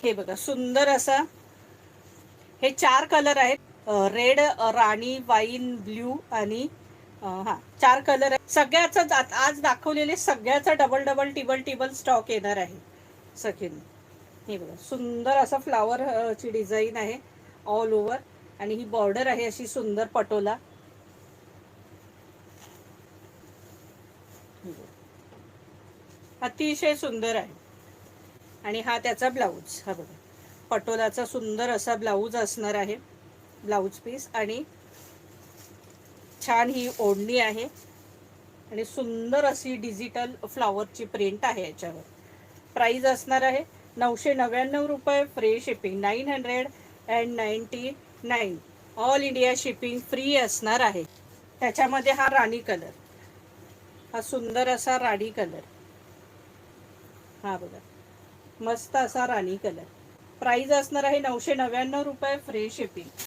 हे बघा सुंदर असा, हे 4 कलर आहेत, रेड, राणी, वाईन, ब्ल्यू आणि हा 4 कलर आहेत. सगळ्याचा आज दाखवलेले सगळ्याचा डबल डबल टिबल टिबल स्टॉक येणार आहे सखीन. हे बघा सुंदर असा फ्लावर ची डिझाईन आहे ऑल ओव्हर, आणि ही बॉर्डर आहे अशी सुंदर पटोला. अतिशय सुंदर आहे. आणि हा त्याचा ब्लाऊज, हा बघा पटोलाचा सुंदर असा ब्लाऊज असणार आहे, ब्लाऊज पीस. आणि छान ही ओढणी आहे आणि सुंदर अशी डिजिटल फ्लावरची प्रिंट आहे याच्यावर. प्राइस असणार आहे 999 रुपये, free shipping 999. All India shipping free असणार आहे. त्याच्यामध्ये हा राणी कलर, हा सुंदर असा राणी कलर, हा बघा मस्त असा राणी कलर. प्राइस असणार आहे 999 रुपये, फ्री शिपिंग.